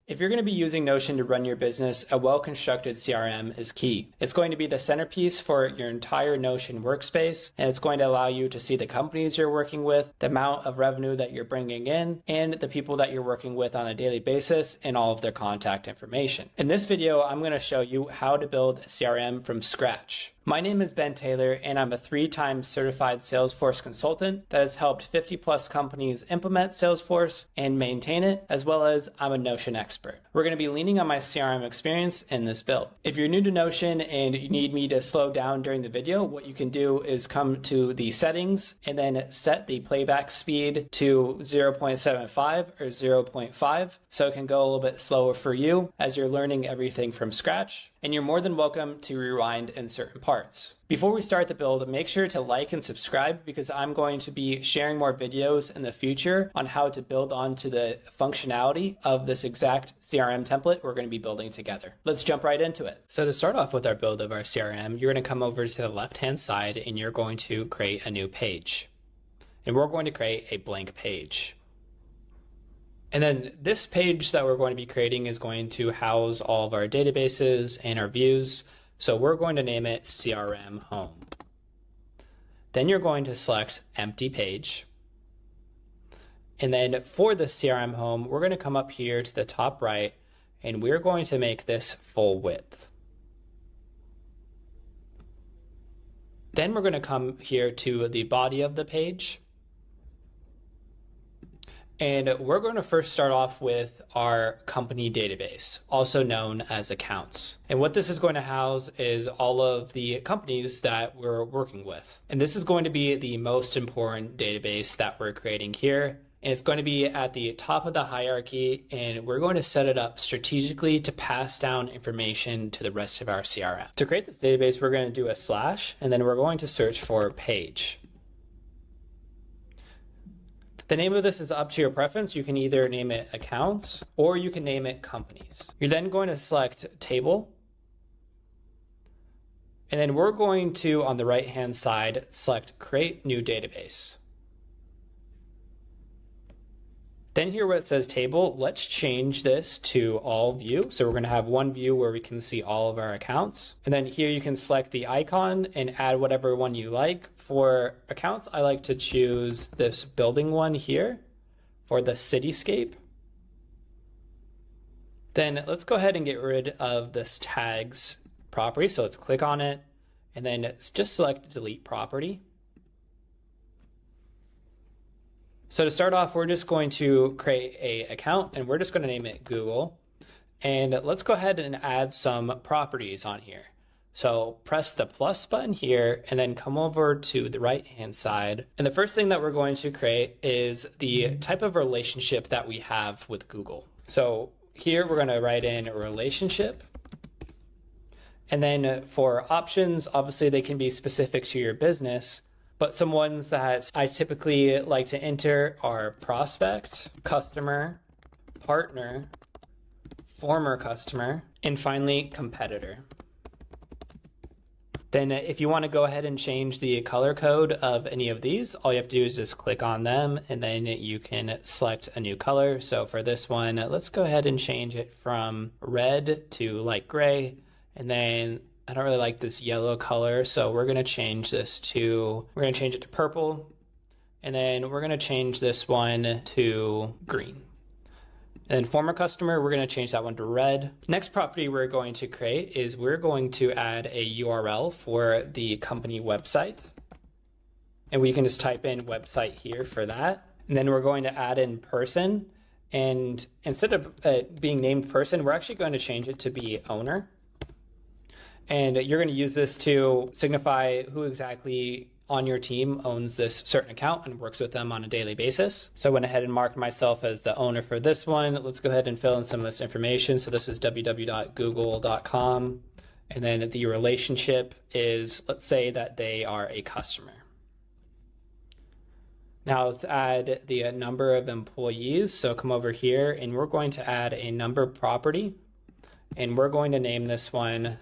If you're going to be using Notion to run your business, a well-constructed CRM is key. It's going to be the centerpiece for your entire Notion workspace, and it's going to allow you to see the companies you're working with, the amount of revenue that you're bringing in, and the people that you're working with on a daily basis, and all of their contact information. In this video, I'm going to show you how to build a CRM from scratch. My name is Ben Taylor, and I'm a 3-time certified Salesforce consultant that has helped 50 plus companies implement Salesforce and maintain it, as well as I'm a Notion expert. We're going to be leaning on my CRM experience in this build. If you're new to Notion and you need me to slow down during the video, what you can do is come to the settings and then set the playback speed to 0.75 or 0.5 so it can go a little bit slower for you as you're learning everything from scratch. And you're more than welcome to rewind in certain parts. Before we start the build, make sure to like and subscribe because I'm going to be sharing more videos in the future on how to build onto the functionality of this exact CRM template we're going to be building together. Let's jump right into it. So to start off with our build of our CRM, you're going to come over to the left-hand side and you're going to create a new page. And we're going to create a blank page. And then this page that we're going to be creating is going to house all of our databases and our views. So we're going to name it CRM Home. Then you're going to select Empty Page. And then for the CRM Home, we're going to come up here to the top right, and we're going to make this full width. Then we're going to come here to the body of the page. And we're going to first start off with our company database, also known as accounts. And what this is going to house is all of the companies that we're working with. And this is going to be the most important database that we're creating here. And it's going to be at the top of the hierarchy, and we're going to set it up strategically to pass down information to the rest of our CRM. To create this database, we're going to do a slash, and then we're going to search for page. The name of this is up to your preference. You can either name it accounts or you can name it companies. You're then going to select table. And then we're going to, on the right-hand side, select create new database. Then here where it says table, let's change this to all view. So we're going to have one view where we can see all of our accounts. And then here you can select the icon and add whatever one you like. For accounts, I like to choose this building one here for the cityscape. Then let's go ahead and get rid of this tags property. So let's click on it and then just select delete property. So to start off, we're just going to create an account and we're just going to name it Google. And let's go ahead and add some properties on here. So press the plus button here and then come over to the right-hand side. And the first thing that we're going to create is the type of relationship that we have with Google. So here we're going to write in a relationship. And then for options, obviously they can be specific to your business. But some ones that I typically like to enter are prospect, customer, partner, former customer, and finally competitor. Then if you want to go ahead and change the color code of any of these, all you have to do is just click on them and then you can select a new color. So for this one, let's go ahead and change it from red to light gray. And then I don't really like this yellow color, so we're going to change it to purple. And then we're going to change this one to green. And then former customer, we're going to change that one to red. Next property we're going to create is we're going to add a URL for the company website. And we can just type in website here for that. And then we're going to add in person. And instead of being named person, we're actually going to change it to be owner. And you're going to use this to signify who exactly on your team owns this certain account and works with them on a daily basis. So I went ahead and marked myself as the owner for this one. Let's go ahead and fill in some of this information. So this is www.google.com. And then the relationship is, let's say that they are a customer. Now let's add the number of employees. So come over here and we're going to add a number property. And we're going to name this one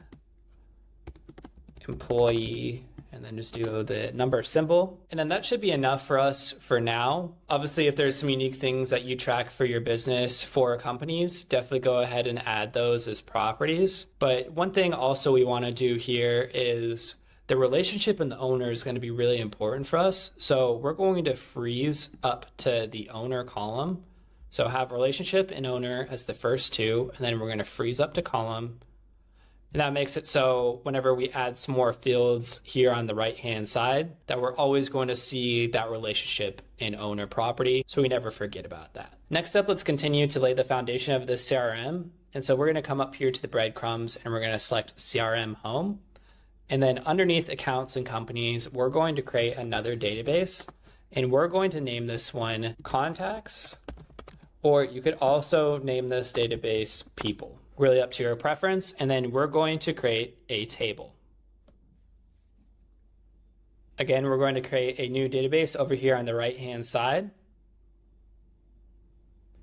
employee and then just do the number symbol. And then that should be enough for us for now. Obviously, if there's some unique things that you track for your business for companies, definitely go ahead and add those as properties. But one thing also we want to do here is the relationship and the owner is going to be really important for us. So we're going to freeze up to the owner column. So have relationship and owner as the first two, and then we're going to freeze up to column. And that makes it so whenever we add some more fields here on the right-hand side, that we're always going to see that relationship in owner property, so we never forget about that. Next up, let's continue to lay the foundation of the CRM. And so we're going to come up here to the breadcrumbs, and we're going to select CRM home. And then underneath accounts and companies, we're going to create another database, and we're going to name this one contacts, or you could also name this database people. Really up to your preference. And then we're going to create a table. Again, we're going to create a new database over here on the right-hand side.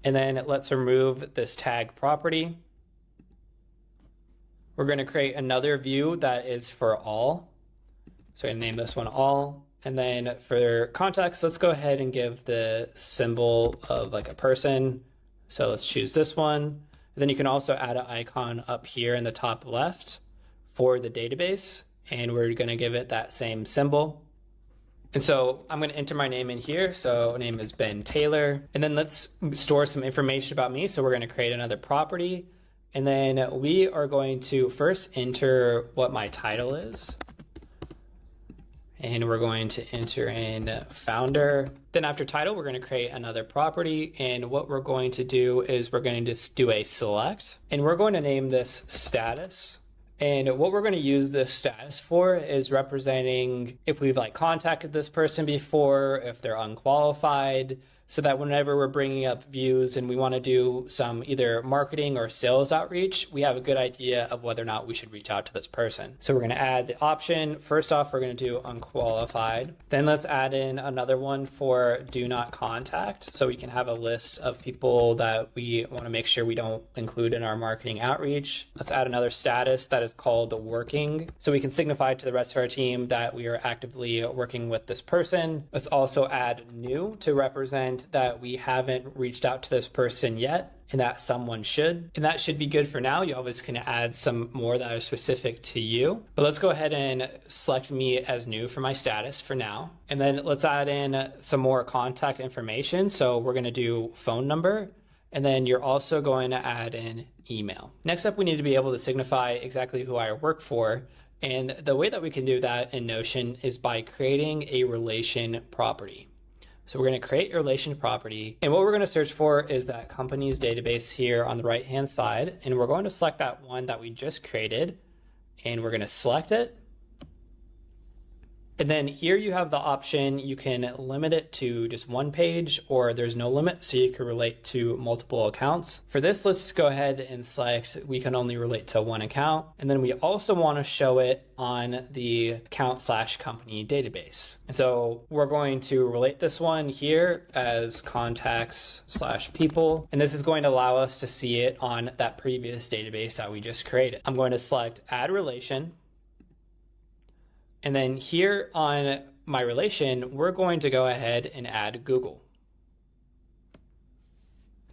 And then let's remove this tag property. We're going to create another view that is for all. So I'm going to name this one all. And then for context, let's go ahead and give the symbol of like a person. So let's choose this one. Then you can also add an icon up here in the top left for the database, and we're going to give it that same symbol. And so I'm going to enter my name in here. So name is Ben Taylor, and then let's store some information about me. So we're going to create another property, and then we are going to first enter what my title is. And we're going to enter in founder. Then after title, we're going to create another property. And what we're going to do is we're going to just do a select. And we're going to name this status. And what we're going to use this status for is representing if we've contacted this person before, if they're unqualified, so that whenever we're bringing up views and we want to do some either marketing or sales outreach, we have a good idea of whether or not we should reach out to this person. So we're going to add the option. First off, we're going to do unqualified. Then let's add in another one for do not contact. So we can have a list of people that we want to make sure we don't include in our marketing outreach. Let's add another status that is called working. So we can signify to the rest of our team that we are actively working with this person. Let's also add new to represent that we haven't reached out to this person yet and that someone should. And that should be good for now. You always can add some more that are specific to you. But let's go ahead and select me as new for my status for now. And then let's add in some more contact information. So we're going to do phone number. And then you're also going to add in email. Next up, we need to be able to signify exactly who I work for. And the way that we can do that in Notion is by creating a relation property. So we're going to create a relation property, and what we're going to search for is that company's database here on the right hand side, and we're going to select that one that we just created, and we're going to select it. And then here you have the option, you can limit it to just one page, or there's no limit, so you can relate to multiple accounts. For this, let's go ahead and select we can only relate to one account. And then we also want to show it on the account/company database. And so we're going to relate this one here as contacts/people. And this is going to allow us to see it on that previous database that we just created. I'm going to select add relation. And then here on my relation, we're going to go ahead and add Google.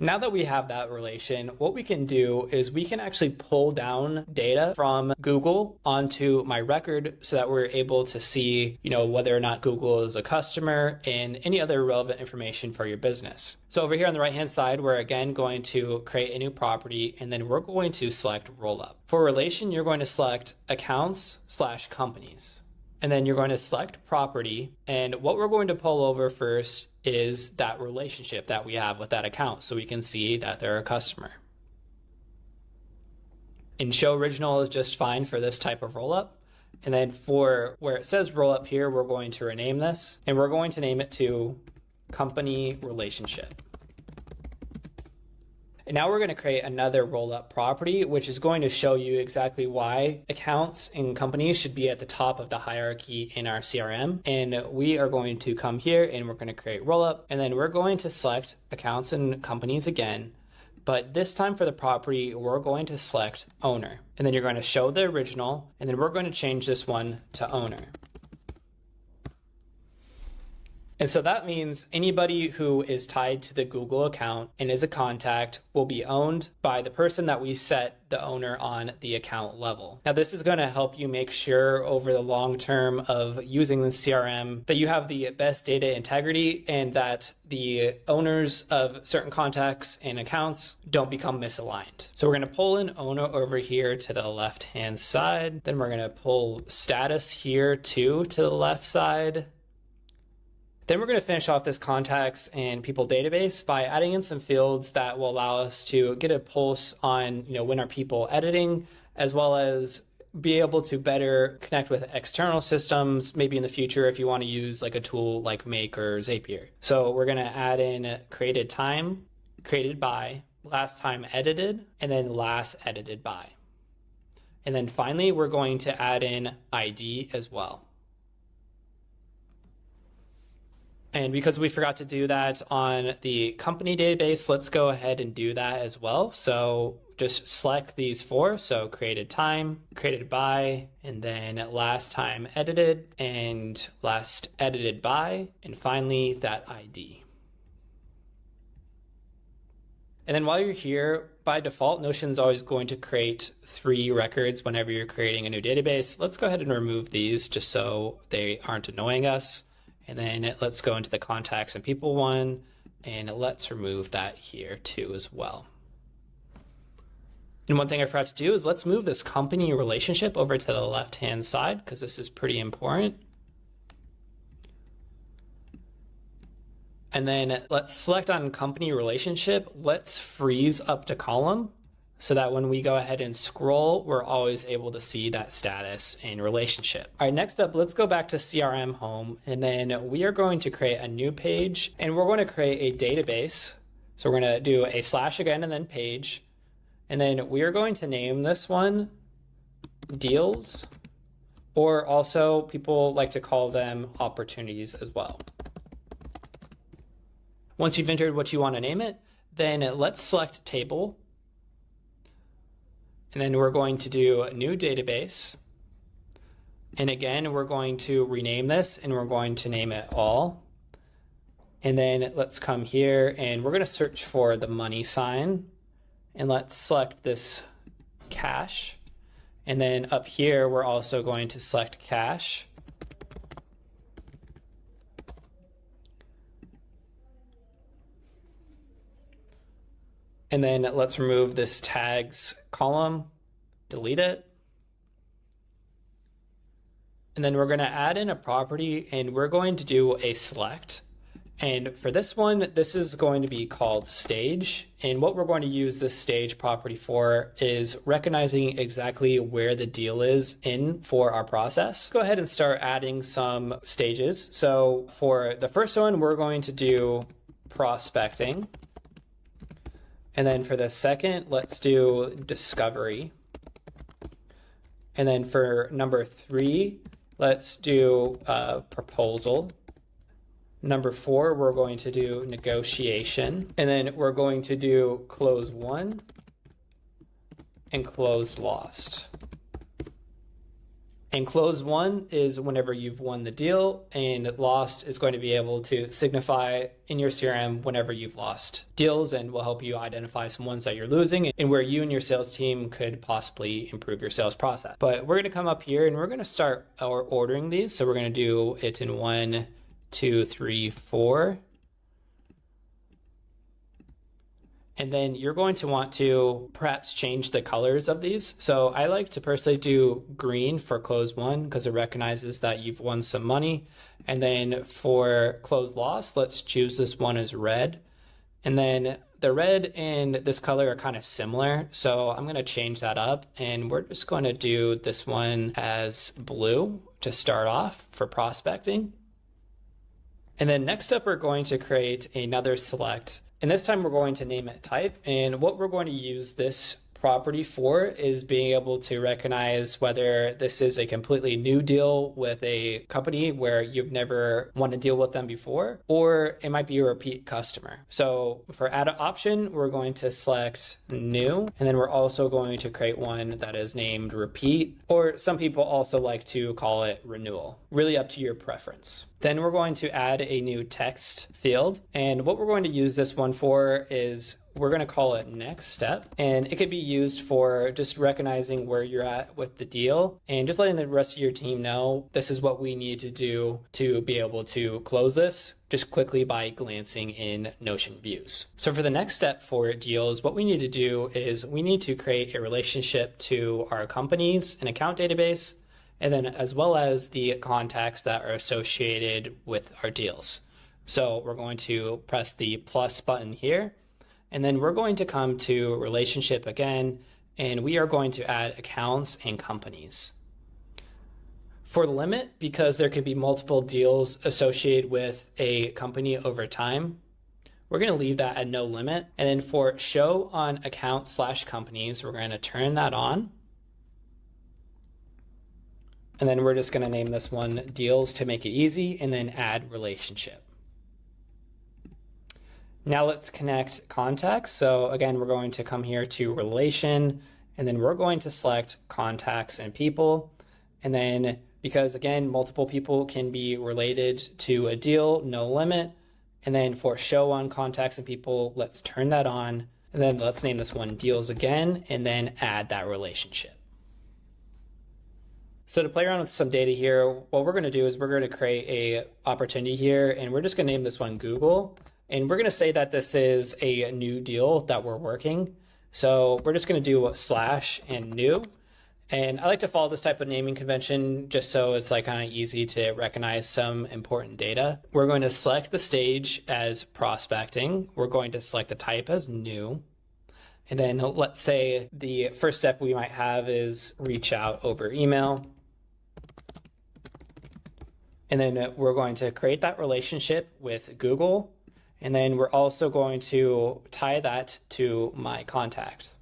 Now that we have that relation, what we can do is we can actually pull down data from Google onto my record so that we're able to see, whether or not Google is a customer and any other relevant information for your business. So over here on the right-hand side, we're again going to create a new property, and then we're going to select rollup. For relation, you're going to select accounts/companies. And then you're going to select property. And what we're going to pull over first is that relationship that we have with that account, so we can see that they're a customer. And show original is just fine for this type of rollup. And then for where it says rollup here, we're going to rename this, and we're going to name it to company relationship. And now we're going to create another roll-up property, which is going to show you exactly why accounts and companies should be at the top of the hierarchy in our CRM. And we are going to come here and we're going to create roll-up, and then we're going to select accounts and companies again. But this time for the property, we're going to select owner. And then you're going to show the original, and then we're going to change this one to owner. And so that means anybody who is tied to the Google account and is a contact will be owned by the person that we set the owner on the account level. Now, this is going to help you make sure over the long term of using the CRM that you have the best data integrity and that the owners of certain contacts and accounts don't become misaligned. So we're going to pull an owner over here to the left-hand side. Then we're going to pull status here too to the left side. Then we're going to finish off this contacts and people database by adding in some fields that will allow us to get a pulse on, when are people editing, as well as be able to better connect with external systems, maybe in the future if you want to use like a tool like Make or Zapier. So we're going to add in created time, created by, last time edited, and then last edited by. And then finally, we're going to add in ID as well. And because we forgot to do that on the company database, let's go ahead and do that as well. So just select these four. So created time, created by, and then last time edited, and last edited by, and finally that ID. And then while you're here, by default, Notion's always going to create 3 records whenever you're creating a new database. Let's go ahead and remove these just so they aren't annoying us. And then let's go into the contacts and people one, and let's remove that here too as well. And one thing I forgot to do is let's move this company relationship over to the left-hand side because this is pretty important. And then let's select on company relationship. Let's freeze up to column so that when we go ahead and scroll, we're always able to see that status and relationship. All right, next up, let's go back to CRM home, and then we are going to create a new page, and we're going to create a database. So we're going to do a slash again and then page, and then we are going to name this one deals, or also people like to call them opportunities as well. Once you've entered what you want to name it, then let's select table. And then we're going to do a new database. And again, we're going to rename this and we're going to name it all. And then let's come here and we're going to search for the money sign. And let's select this cash. And then up here, we're also going to select cash. And then let's remove this tags column, delete it. And then we're going to add in a property and we're going to do a select. And for this one, this is going to be called stage. And what we're going to use this stage property for is recognizing exactly where the deal is in for our process. Go ahead and start adding some stages. So for the first one, we're going to do prospecting. And then for the second, let's do discovery. And then for number 3, let's do proposal. Number 4, we're going to do negotiation. And then we're going to do close won and close lost. And close won is whenever you've won the deal, and lost is going to be able to signify in your CRM whenever you've lost deals, and will help you identify some ones that you're losing and where you and your sales team could possibly improve your sales process. But we're going to come up here and we're going to start ordering these. So we're going to do it in 1, 2, 3, 4. And then you're going to want to perhaps change the colors of these. So I like to personally do green for close won because it recognizes that you've won some money. And then for close lost, let's choose this one as red. And then the red and this color are kind of similar. So I'm going to change that up. And we're just going to do this one as blue to start off for prospecting. And then next up, we're going to create another select. And this time we're going to name it type. And what we're going to use this property for is being able to recognize whether this is a completely new deal with a company where you've never won a deal with them before, or it might be a repeat customer. So for add option, we're going to select new, and then we're also going to create one that is named repeat, or some people also like to call it renewal. Really up to your preference. Then we're going to add a new text field, and what we're going to use this one for is we're going to call it next step, and it could be used for just recognizing where you're at with the deal and just letting the rest of your team know this is what we need to do to be able to close this just quickly by glancing in Notion views. So for the next step for deals, what we need to do is we need to create a relationship to our companies and account database, and then as well as the contacts that are associated with our deals. So we're going to press the plus button here, and then we're going to come to relationship again, and we are going to add accounts and companies. For the limit, because there could be multiple deals associated with a company over time, we're going to leave that at no limit. And then for show on accounts/companies, we're going to turn that on. And then we're just going to name this one deals to make it easy, and then add relationship. Now let's connect contacts. So again, we're going to come here to relation, and then we're going to select contacts and people. And then because again, multiple people can be related to a deal, no limit. And then for show on contacts and people, let's turn that on. And then let's name this one deals again, and then add that relationship. So to play around with some data here, what we're going to do is we're going to create a opportunity here, and we're just going to name this one Google. And we're going to say that this is a new deal that we're working. So we're just going to do / and new. And I like to follow this type of naming convention just so it's like kind of easy to recognize some important data. We're going to select the stage as prospecting. We're going to select the type as new. And then let's say the first step we might have is reach out over email. And then we're going to create that relationship with Google. And then we're also going to tie that to my contact.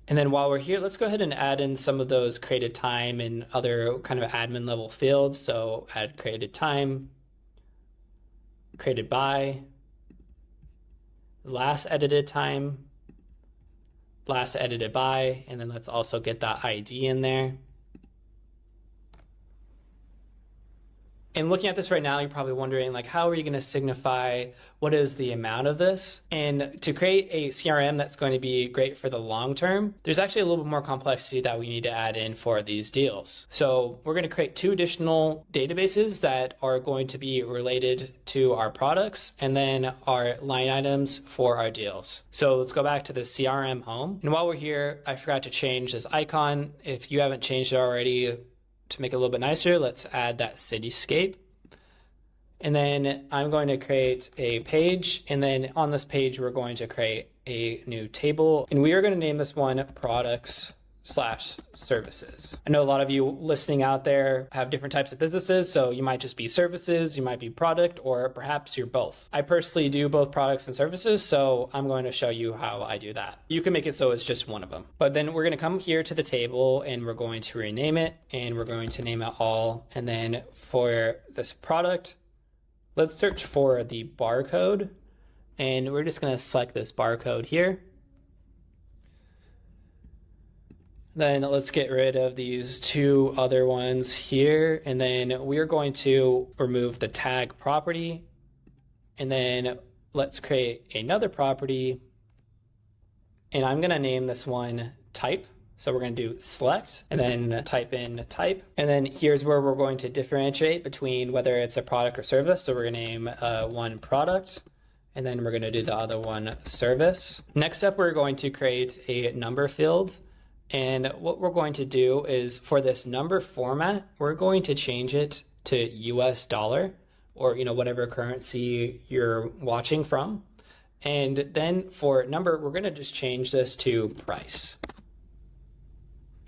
And then while we're here, let's go ahead and add in some of those created time and other kind of admin level fields. So add created time, created by, last edited time, last edited by, and then let's also get that ID in there. And looking at this right now, you're probably wondering, like, how are you going to signify what is the amount of this? And to create a CRM that's going to be great for the long term, there's actually a little bit more complexity that we need to add in for these deals. So we're going to create 2 additional databases that are going to be related to our products, and then our line items for our deals. So let's go back to the CRM home. And while we're here, I forgot to change this icon. If you haven't changed it already, to make it a little bit nicer, let's add that cityscape. And then I'm going to create a page, and then on this page we're going to create a new table, and we are going to name this one products/services. I know a lot of you listening out there have different types of businesses, so you might just be services, you might be product, or perhaps you're both. I personally do both products and services, so I'm going to show you how I do that. You can make it so it's just one of them. But then we're going to come here to the table, and we're going to rename it, and we're going to name it all. And then for this product, let's search for the barcode, and we're just going to select this barcode here. Then let's get rid of these 2 other ones here, and then we're going to remove the tag property, and then let's create another property, and I'm going to name this one type. So we're going to do select, and then type in type, and then here's where we're going to differentiate between whether it's a product or service. So we're going to name one product, and then we're going to do the other one service. Next up, we're going to create a number field. And what we're going to do is for this number format, we're going to change it to US dollar, or whatever currency you're watching from. And then for number, we're going to just change this to price.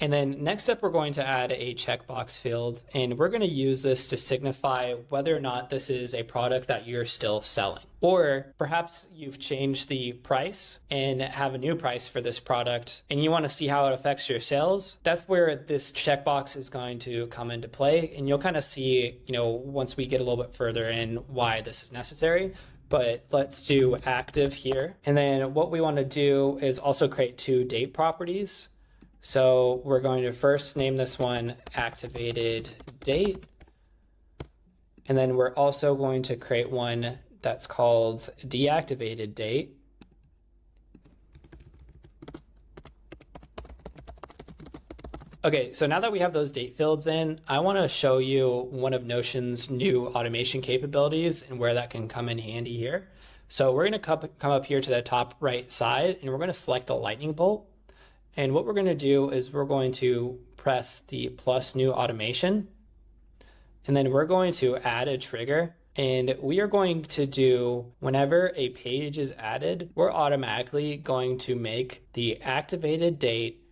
And then next up, we're going to add a checkbox field, and we're going to use this to signify whether or not this is a product that you're still selling. Or perhaps you've changed the price and have a new price for this product and you want to see how it affects your sales. That's where this checkbox is going to come into play. And you'll kind of see, once we get a little bit further in why this is necessary. But let's do active here. And then what we want to do is also create two date properties. So we're going to first name this one activated date. And then we're also going to create one that's called deactivated date. Okay, so now that we have those date fields in, I want to show you one of Notion's new automation capabilities and where that can come in handy here. So we're going to come up here to the top right side and we're going to select the lightning bolt. And what we're going to do is we're going to press the plus new automation. And then we're going to add a trigger. And we are going to do, whenever a page is added, we're automatically going to make the activated date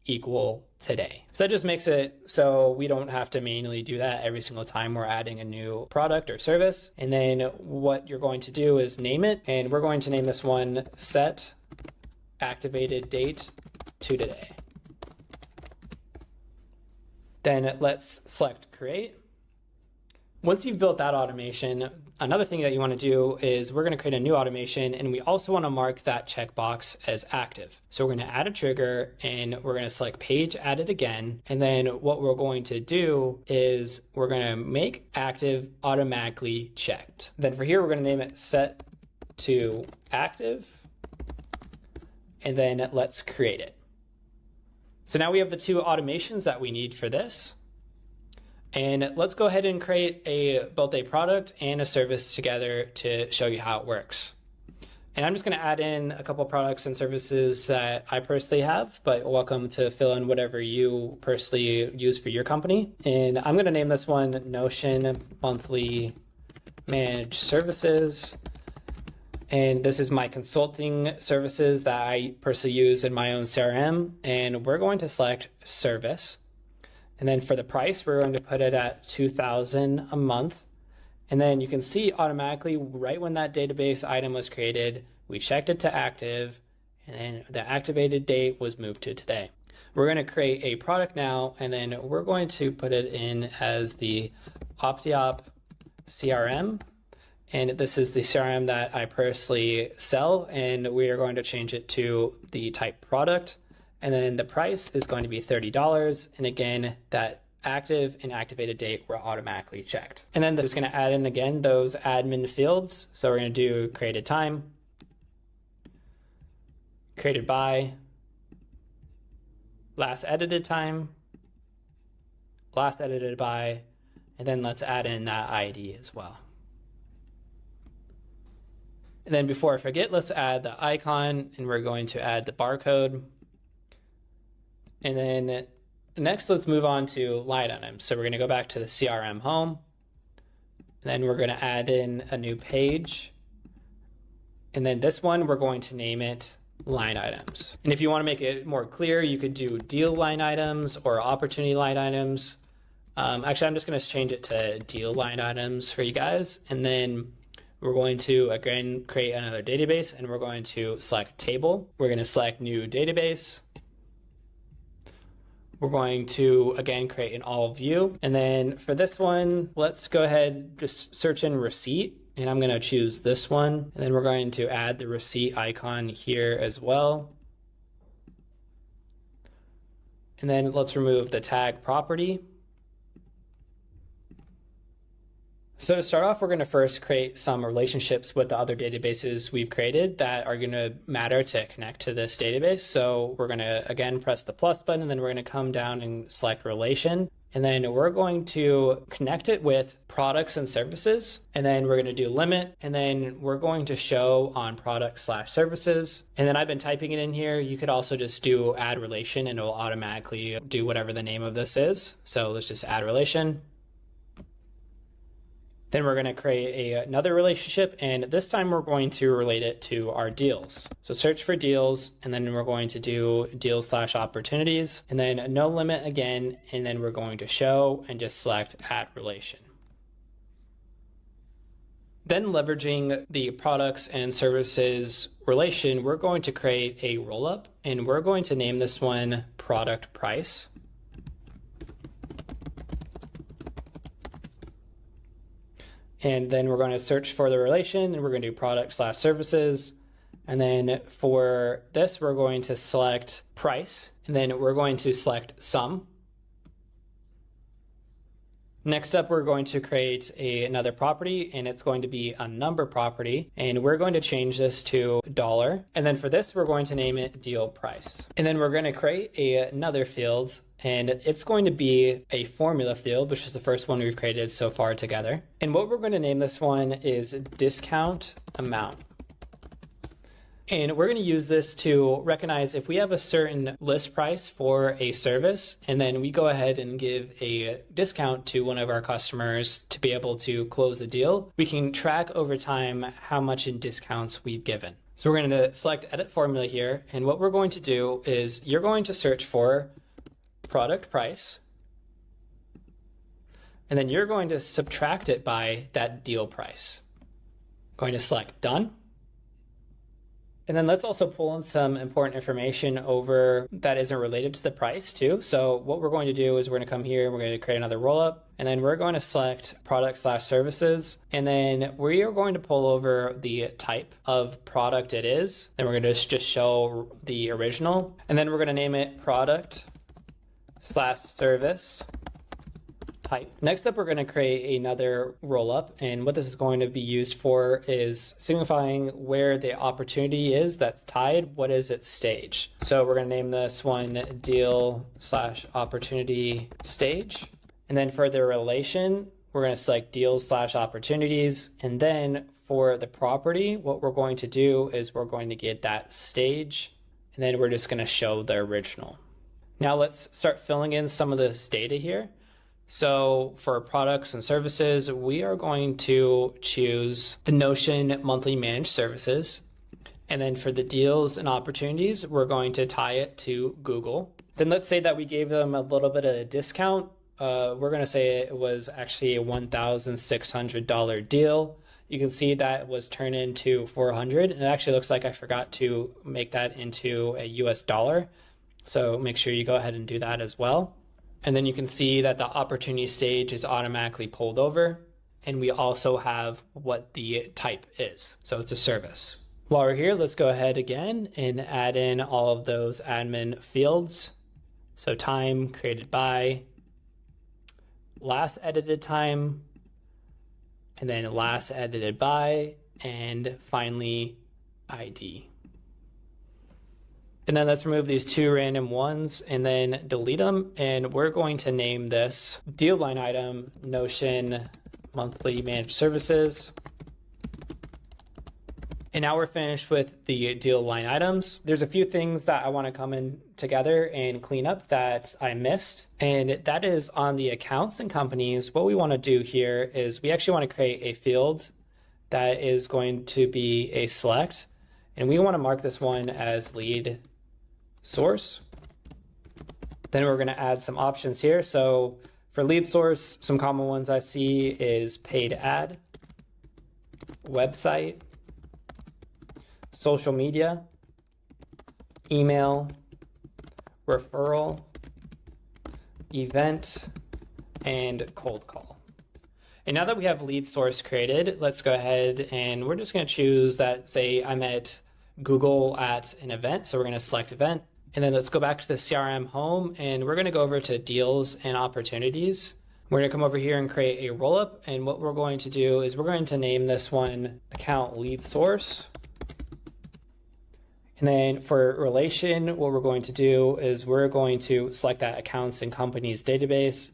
equal today. So that just makes it so we don't have to manually do that every single time we're adding a new product or service. And then what you're going to do is name it. And we're going to name this one set activated date to today. Then let's select create. Once you've built that automation, another thing that you want to do is we're going to create a new automation and we also want to mark that checkbox as active. So we're going to add a trigger and we're going to select page added again. And then what we're going to do is we're going to make active automatically checked. Then for here, we're going to name it set to active. And then let's create it. So now we have the two automations that we need for this. And let's go ahead and create both a product and a service together to show you how it works. And I'm just going to add in a couple products and services that I personally have, but welcome to fill in whatever you personally use for your company. And I'm going to name this one Notion Monthly Managed Services. And this is my consulting services that I personally use in my own CRM. And we're going to select service. And then for the price, we're going to put it at $2,000 a month. And then you can see automatically right when that database item was created, we checked it to active, and then the activated date was moved to today. We're going to create a product now, and then we're going to put it in as the OptiOp CRM. And this is the CRM that I personally sell, and we are going to change it to the type product. And then the price is going to be $30. And again, that active and activated date were automatically checked. And then there's going to add in again those admin fields. So we're going to do created time, created by, last edited time, last edited by, and then let's add in that ID as well. And then before I forget, let's add the icon, and we're going to add the barcode. And then next, let's move on to line items. So we're going to go back to the CRM home. And then we're going to add in a new page. And then this one, we're going to name it line items. And if you want to make it more clear, you could do deal line items or opportunity line items. Actually, I'm just going to change it to deal line items for you guys. And then we're going to, again, create another database. And we're going to select table. We're going to select new database. We're going to, again, create an all view. And then for this one, let's go ahead, just search in receipt. And I'm going to choose this one. And then we're going to add the receipt icon here as well. And then let's remove the tag property. So to start off, we're going to first create some relationships with the other databases we've created that are going to matter to connect to this database. So we're going to, again, press the plus button, and then we're going to come down and select relation. And then we're going to connect it with products and services. And then we're going to do limit. And then we're going to show on product/services. And then I've been typing it in here. You could also just do add relation and it will automatically do whatever the name of this is. So let's just add relation. Then we're going to create another relationship, and this time we're going to relate it to our deals. So search for deals, and then we're going to do deals/opportunities, and then no limit again, and then we're going to show and just select add relation. Then leveraging the products and services relation, we're going to create a rollup, and we're going to name this one product price. And then we're going to search for the relation, and we're going to do product/services. And then for this, we're going to select price, and then we're going to select sum. Next up, we're going to create another property, and it's going to be a number property, and we're going to change this to $. And then for this, we're going to name it deal price. And then we're going to create another field, and it's going to be a formula field, which is the first one we've created so far together. And what we're going to name this one is discount amount. And we're going to use this to recognize if we have a certain list price for a service, and then we go ahead and give a discount to one of our customers to be able to close the deal, we can track over time how much in discounts we've given. So we're going to select edit formula here. And what we're going to do is you're going to search for product price, and then you're going to subtract it by that deal price. Going to select done. And then let's also pull in some important information over that isn't related to the price too. So what we're going to do is we're going to come here and we're going to create another rollup, and then we're going to select product/services, and then we are going to pull over the type of product it is. Then we're going to just show the original, and then we're going to name it product/service type. Next up, we're going to create another rollup, and what this is going to be used for is signifying where the opportunity is that's tied, what is its stage. So we're going to name this one deal/opportunity stage. And then for the relation, we're going to select deals/opportunities. And then for the property, what we're going to do is we're going to get that stage, and then we're just going to show the original. Now let's start filling in some of this data here. So for products and services, we are going to choose the Notion monthly managed services. And then for the deals and opportunities, we're going to tie it to Google. Then let's say that we gave them a little bit of a discount. We're going to say it was actually a $1,600 deal. You can see that was turned into 400. And it actually looks like I forgot to make that into a US dollar. So make sure you go ahead and do that as well. And then you can see that the opportunity stage is automatically pulled over. And we also have what the type is. So it's a service. While we're here, let's go ahead again and add in all of those admin fields. So time created by, last edited time, and then last edited by, and finally ID. And then let's remove these two random ones and then delete them. And we're going to name this deal line item Notion monthly managed services. And now we're finished with the deal line items. There's a few things that I want to come in together and clean up that I missed. And that is on the accounts and companies. What we want to do here is we actually want to create a field that is going to be a select. And we want to mark this one as lead source. Then we're going to add some options here. So for lead source, some common ones I see is paid ad, website, social media, email, referral, event, and cold call. And now that we have lead source created, let's go ahead and we're just going to choose that, say I'm at Google at an event. So we're going to select event. And then let's go back to the CRM home, and we're going to go over to deals and opportunities. We're going to come over here and create a rollup. And what we're going to do is we're going to name this one account lead source. And then for relation, what we're going to do is we're going to select that accounts and companies database.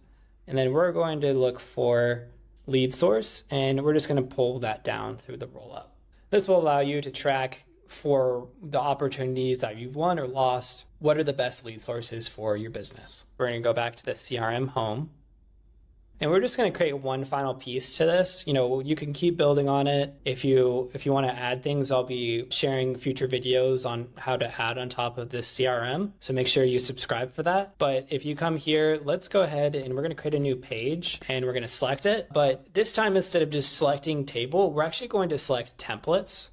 And then we're going to look for lead source, and we're just going to pull that down through the rollup. This will allow you to track for the opportunities that you've won or lost. What are the best lead sources for your business? We're going to go back to the CRM home. And we're just going to create one final piece to this. You can keep building on it. If you want to add things, I'll be sharing future videos on how to add on top of this CRM. So make sure you subscribe for that. But if you come here, let's go ahead and we're going to create a new page and we're going to select it. But this time, instead of just selecting table, we're actually going to select templates.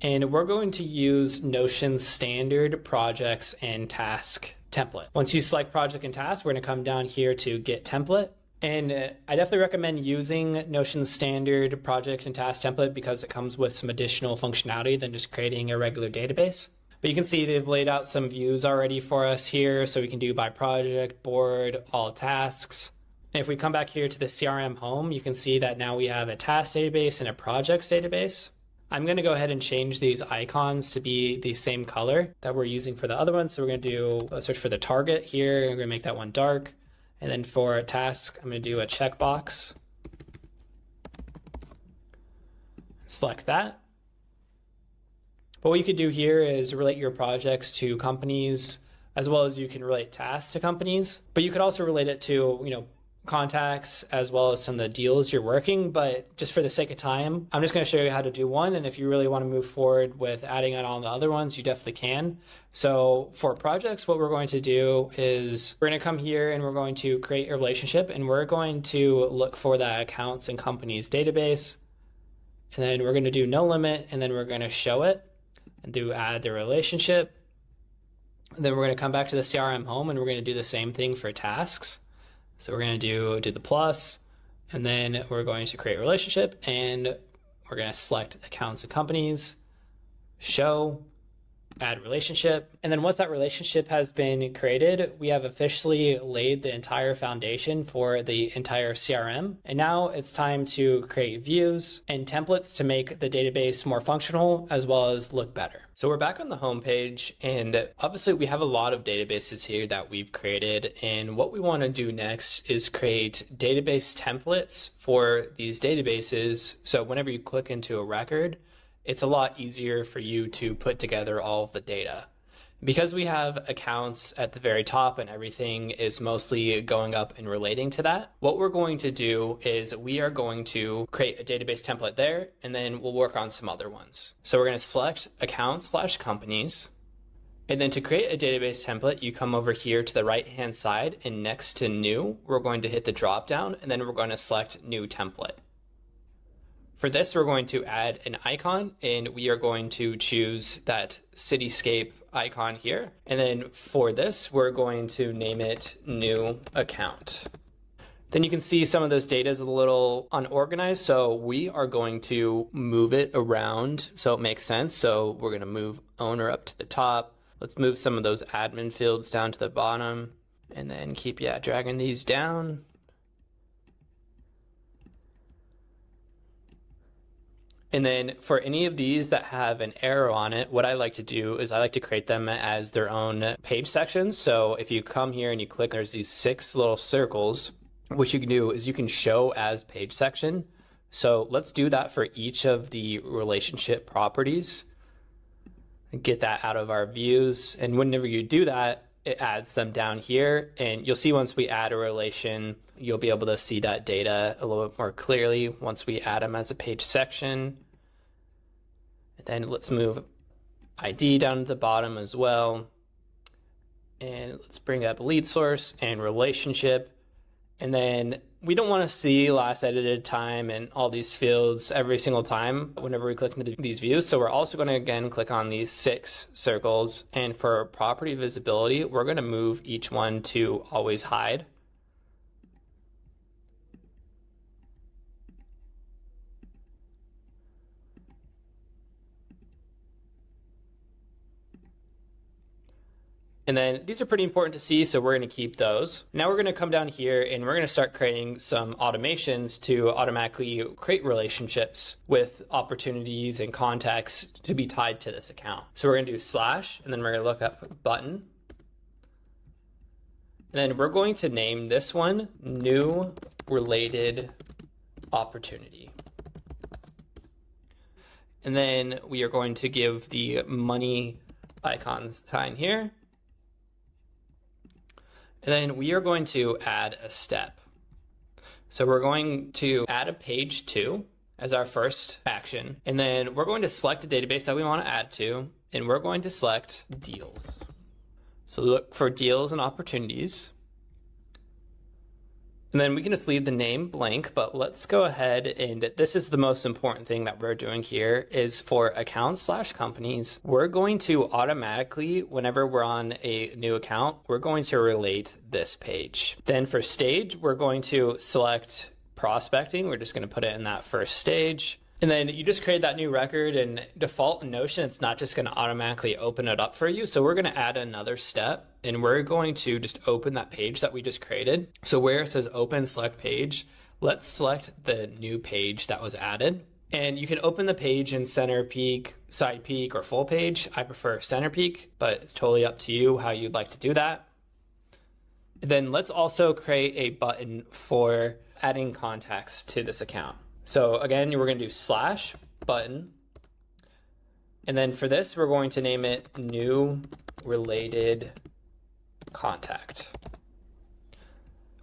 And we're going to use Notion's standard projects and task template. Once you select project and task, we're going to come down here to get template. And I definitely recommend using Notion's standard project and task template because it comes with some additional functionality than just creating a regular database. But you can see they've laid out some views already for us here. So we can do by project, board, all tasks. And if we come back here to the CRM home, you can see that now we have a task database and a projects database. I'm going to go ahead and change these icons to be the same color that we're using for the other one. So we're going to do a search for the target here. I'm going to make that one dark. And then for a task, I'm going to do a checkbox. Select that. But what you could do here is relate your projects to companies, as well as you can relate tasks to companies. But you could also relate it to, contacts as well as some of the deals you're working. But just for the sake of time, I'm just going to show you how to do one. And if you really want to move forward with adding on all the other ones, you definitely can. So for projects, what we're going to do is we're going to come here and we're going to create a relationship, and we're going to look for that accounts and companies database. And then we're going to do no limit, and then we're going to show it and do add the relationship. And then we're going to come back to the CRM home, and we're going to do the same thing for tasks. So we're going to do the plus, and then we're going to create a relationship, and we're going to select accounts and companies, show, add relationship. And then once that relationship has been created, we have officially laid the entire foundation for the entire CRM. And now it's time to create views and templates to make the database more functional as well as look better. So we're back on the home page, and obviously we have a lot of databases here that we've created. And what we want to do next is create database templates for these databases. So whenever you click into a record, it's a lot easier for you to put together all of the data. Because we have accounts at the very top and everything is mostly going up and relating to that, what we're going to do is we are going to create a database template there, and then we'll work on some other ones. So we're going to select accounts/companies. And then to create a database template, you come over here to the right-hand side, and next to new, we're going to hit the drop down, and then we're going to select new template. For this, we're going to add an icon, and we are going to choose that cityscape icon here. And then for this, we're going to name it new account. Then you can see some of this data is a little unorganized, so we are going to move it around so it makes sense. So we're going to move owner up to the top. Let's move some of those admin fields down to the bottom, and then keep dragging these down. And then for any of these that have an arrow on it, what I like to do is I like to create them as their own page sections. So if you come here and you click, there's these 6 little circles. What you can do is you can show as page section. So let's do that for each of the relationship properties. Get that out of our views. And whenever you do that, it adds them down here. And you'll see once we add a relation, you'll be able to see that data a little bit more clearly once we add them as a page section. Then let's move ID down to the bottom as well. And let's bring up lead source and relationship. And then we don't want to see last edited time and all these fields every single time whenever we click into these views. So we're also going to again click on these 6 circles. And for property visibility, we're going to move each one to always hide. And then these are pretty important to see, so we're going to keep those. Now we're going to come down here and we're going to start creating some automations to automatically create relationships with opportunities and contacts to be tied to this account. So we're going to do / and then we're going to look up button. And then we're going to name this one new related opportunity. And then we are going to give the money icon sign here. And then we are going to add a step. So we're going to add a page 2 as our first action. And then we're going to select a database that we want to add to, and we're going to select deals. So look for deals and opportunities. And then we can just leave the name blank, but let's go ahead, and this is the most important thing that we're doing here is for accounts/companies, we're going to automatically, whenever we're on a new account, we're going to relate this page. Then for stage, we're going to select prospecting. We're just going to put it in that first stage. And then you just create that new record, and default in Notion, it's not just going to automatically open it up for you. So we're going to add another step, and we're going to just open that page that we just created. So where it says open select page, let's select the new page that was added. And you can open the page in center peak, side peak, or full page. I prefer center peak, but it's totally up to you how you'd like to do that. And then let's also create a button for adding contacts to this account. So again, we're going to do /button. And then for this, we're going to name it new related contact.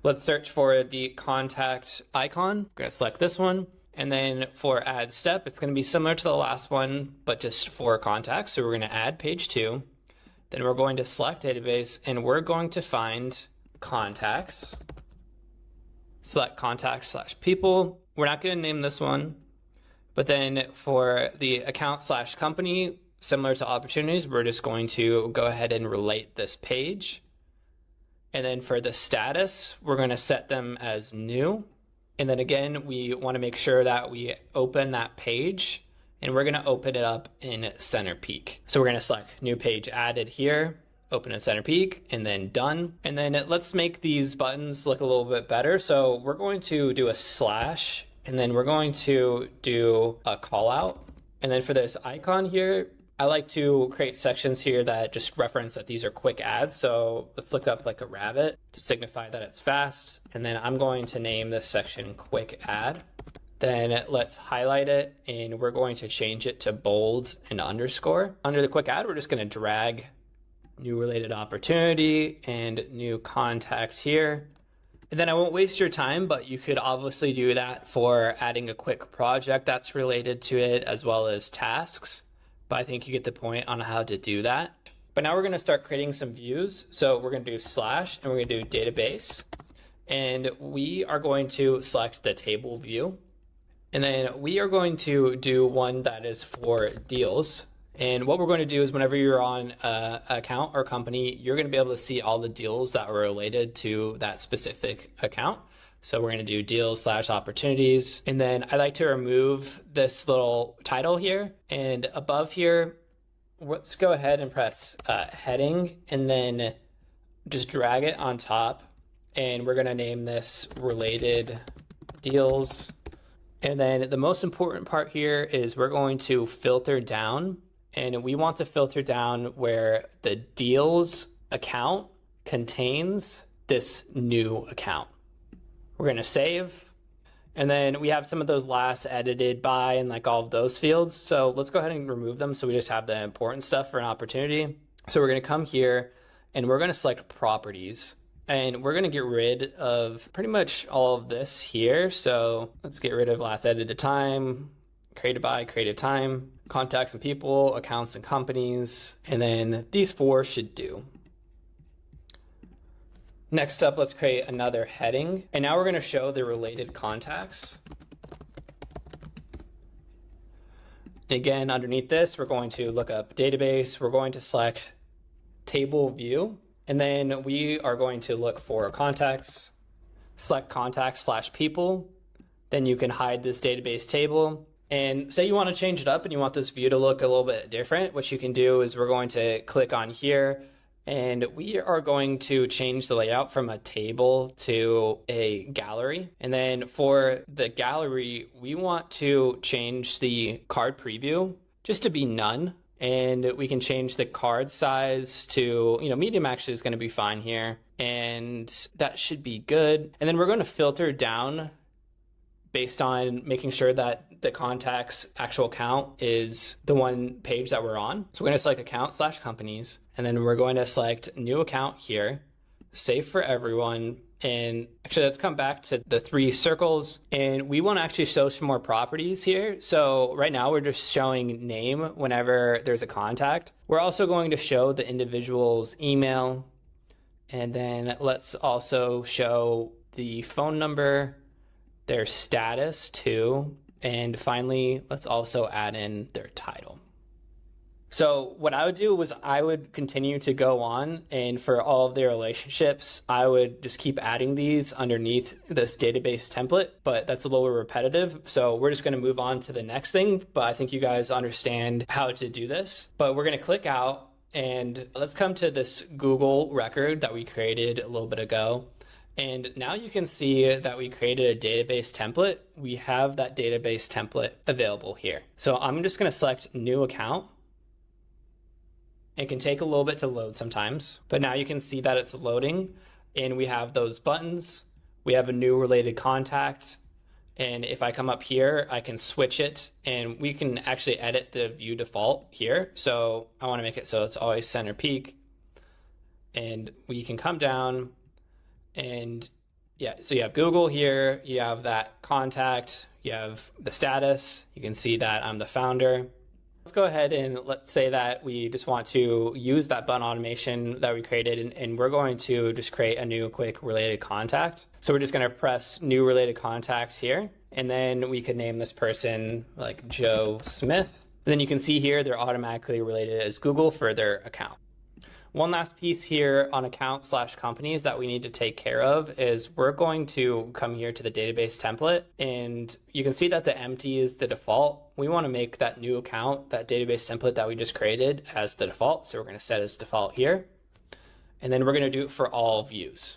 Let's search for the contact icon. We're going to select this one. And then for add step, it's going to be similar to the last one, but just for contacts. So we're going to add page 2. Then we're going to select database, and we're going to find contacts. Select contacts/people. We're not going to name this one, but then for the account/company, similar to opportunities, we're just going to go ahead and relate this page. And then for the status, we're going to set them as new. And then again, we want to make sure that we open that page, and we're going to open it up in center peak. So we're going to select new page added here, open in center peak, and then done. And then let's make these buttons look a little bit better. So we're going to do a /, and then we're going to do a call out. And then for this icon here, I like to create sections here that just reference that these are quick adds. So let's look up like a rabbit to signify that it's fast. And then I'm going to name this section quick add. Then let's highlight it, and we're going to change it to bold and underscore. Under the quick add, we're just going to drag new related opportunity and new contact here. And then I won't waste your time, but you could obviously do that for adding a quick project that's related to it, as well as tasks. But I think you get the point on how to do that. But now we're going to start creating some views. So we're going to do / and we're going to do database. And we are going to select the table view. And then we are going to do one that is for deals. And what we're going to do is whenever you're on an account or company, you're going to be able to see all the deals that were related to that specific account. So we're going to do deals/opportunities. And then I like to remove this little title here. And above here, let's go ahead and press heading, and then just drag it on top. And we're going to name this related deals. And then the most important part here is we're going to filter down. And we want to filter down where the deals account contains this new account. We're going to save. And then we have some of those last edited by and like all of those fields. So let's go ahead and remove them so we just have the important stuff for an opportunity. So we're going to come here, and we're going to select properties. And we're going to get rid of pretty much all of this here. So let's get rid of last edited time, created by, created time, contacts and people, accounts and companies, and then these 4 should do. Next up, let's create another heading. And now we're going to show the related contacts. Again, underneath this, we're going to look up database. We're going to select table view. And then we are going to look for contacts, select contacts/people. Then you can hide this database table. And say you want to change it up and you want this view to look a little bit different. What you can do is we're going to click on here, and we are going to change the layout from a table to a gallery. And then for the gallery, we want to change the card preview just to be none. And we can change the card size to, medium actually is going to be fine here. And that should be good. And then we're going to filter down based on making sure that the contact's actual count is the one page that we're on. So we're going to select account/companies, and then we're going to select new account here. save for everyone. And actually, let's come back to the 3 circles, and we want to actually show some more properties here. So right now we're just showing name whenever there's a contact. We're also going to show the individual's email, and then let's also show the phone number, their status too, and finally, let's also add in their title. So what I would do was I would continue to go on, and for all of their relationships, I would just keep adding these underneath this database template, but that's a little repetitive. So we're just going to move on to the next thing, but I think you guys understand how to do this. But we're going to click out, and let's come to this Google record that we created a little bit ago. And now you can see that we created a database template. We have that database template available here. So I'm just going to select new account. It can take a little bit to load sometimes, but now you can see that it's loading, and we have those buttons. We have a new related contact, and if I come up here, I can switch it, and we can actually edit the view default here. So I want to make it so it's always center peak, and we can come down, and yeah, so you have Google here, you have that contact, you have the status, you can see that I'm the founder. Let's go ahead and let's say that we just want to use that button automation that we created, and we're going to just create a new quick related contact. So we're just going to press new related contacts here, and then we could name this person like Joe Smith. And then you can see here they're automatically related as Google for their account. One last piece here on account/companies that we need to take care of is we're going to come here to the database template, and you can see that the empty is the default. We want to make that new account, that database template that we just created, as the default. So we're going to set as default here, and then we're going to do it for all views.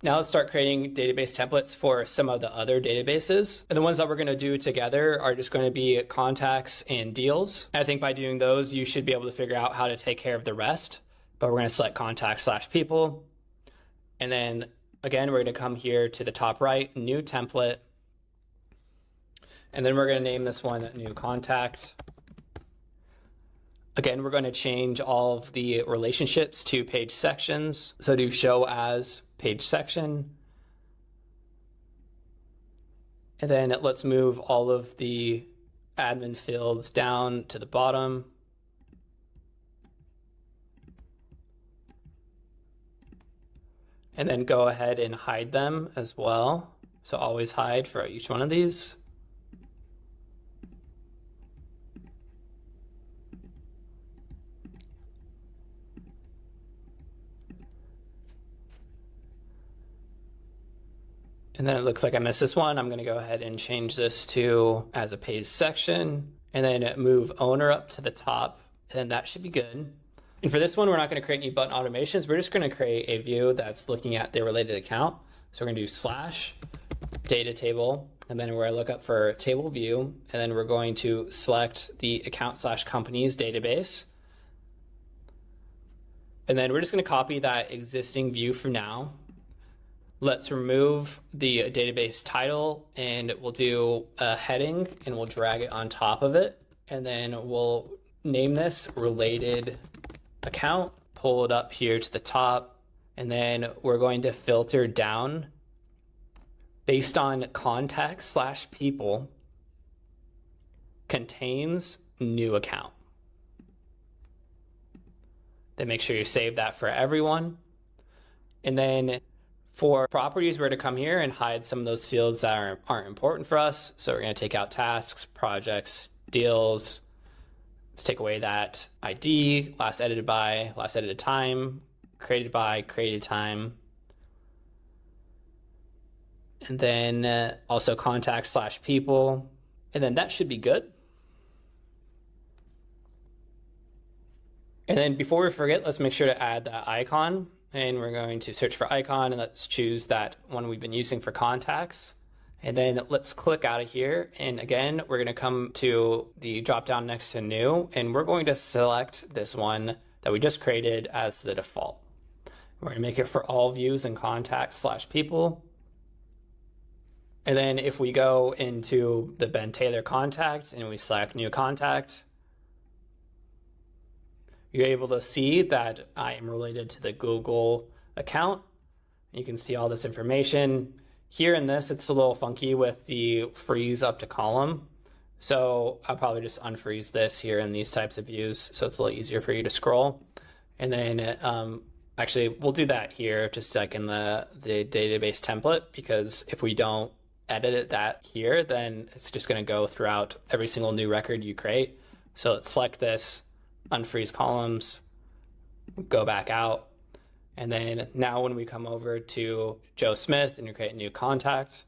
Now let's start creating database templates for some of the other databases. And the ones that we're going to do together are just going to be contacts and deals. And I think by doing those, you should be able to figure out how to take care of the rest. But we're going to select contact/people. And then again, we're going to come here to the top right, new template. And then we're going to name this one new contact. Again, we're going to change all of the relationships to page sections. So do show as page section. And then let's move all of the admin fields down to the bottom. And then go ahead and hide them as well. So always hide for each one of these. And then it looks like I missed this one. I'm going to go ahead and change this to as a page section, and then move owner up to the top, and that should be good. And for this one, we're not going to create any button automations. We're just going to create a view that's looking at the related account. So we're going to do /data table, and then we're going to look up for table view, and then we're going to select the account/companies database. And then we're just going to copy that existing view for now. Let's remove the database title, and we'll do a heading, and we'll drag it on top of it. And then we'll name this related account, pull it up here to the top, and then we're going to filter down based on contact/people contains new account. Then make sure you save that for everyone. And then for properties, we're going to come here and hide some of those fields that aren't important for us. So we're going to take out tasks, projects, deals. Let's take away that ID, last edited by, last edited time, created by, created time. And then also contact/people. And then that should be good. And then before we forget, let's make sure to add that icon. And we're going to search for icon, and let's choose that one we've been using for contacts. And then let's click out of here. And again, we're going to come to the drop down next to new, and we're going to select this one that we just created as the default. We're going to make it for all views and contacts/people. And then if we go into the Ben Taylor contact and we select new contact, you're able to see that I am related to the Google account. You can see all this information. Here in this, it's a little funky with the freeze up to column. So I'll probably just unfreeze this here in these types of views so it's a little easier for you to scroll. And then actually we'll do that here just like in the database template, because if we don't edit that here, then it's just going to go throughout every single new record you create. So let's select this, unfreeze columns, go back out. And then now when we come over to Joe Smith and you create a new contact,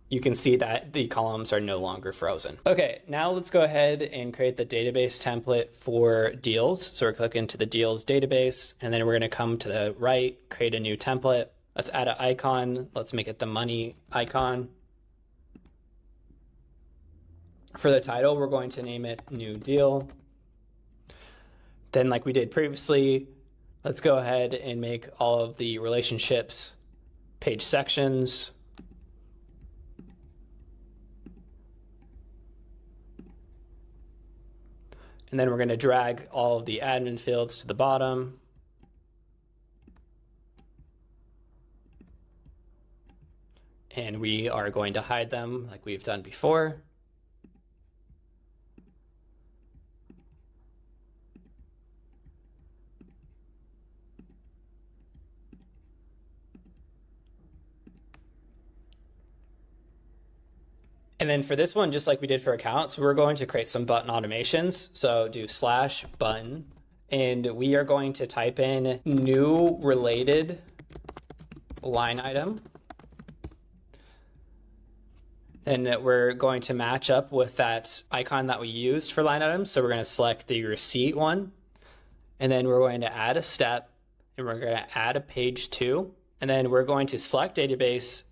you can see that the columns are no longer frozen. Okay, now let's go ahead and create the database template for deals. So we're clicking to the deals database, and then we're gonna come to the right, create a new template. Let's add an icon. Let's make it the money icon. For the title, we're going to name it new deal. Then like we did previously, let's go ahead and make all of the relationships page sections. And then we're going to drag all of the admin fields to the bottom. And we are going to hide them like we've done before. And then for this one, just like we did for accounts, we're going to create some button automations. So do /button, and we are going to type in new related line item. Then we're going to match up with that icon that we used for line items. So we're going to select the receipt one, and then we're going to add a step, and we're going to add a page 2, and then we're going to select database,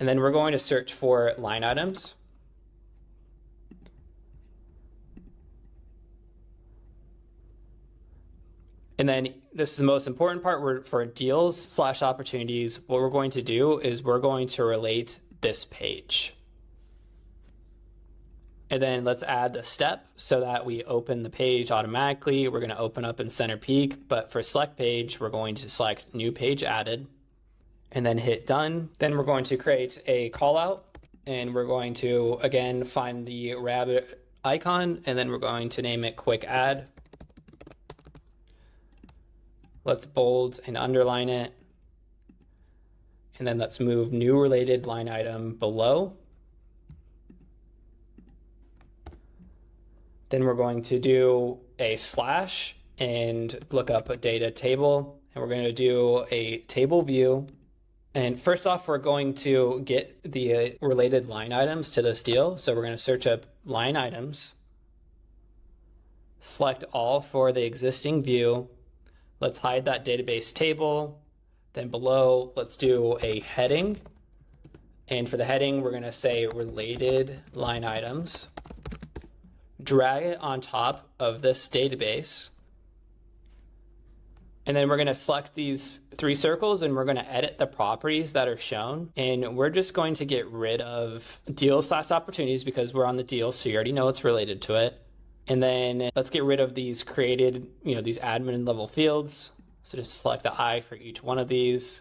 and then we're going to search for line items. And then this is the most important part. For deals / opportunities, what we're going to do is we're going to relate this page. And then let's add the step so that we open the page automatically. We're going to open up in center peak, but for select page, we're going to select new page added and then hit done. Then we're going to create a call out, and we're going to again find the rabbit icon, and then we're going to name it quick add. Let's bold and underline it. And then let's move new related line item below. Then we're going to do a / and look up a data table, and we're going to do a table view. And first off, we're going to get the related line items to this deal. So we're going to search up line items, select all for the existing view. Let's hide that database table. Then below, let's do a heading. And for the heading, we're going to say related line items. Drag it on top of this database. And then we're going to select these 3 circles, and we're going to edit the properties that are shown. And we're just going to get rid of deals / opportunities because we're on the deal, so you already know it's related to it. And then let's get rid of these created, these admin level fields. So just select the I for each one of these.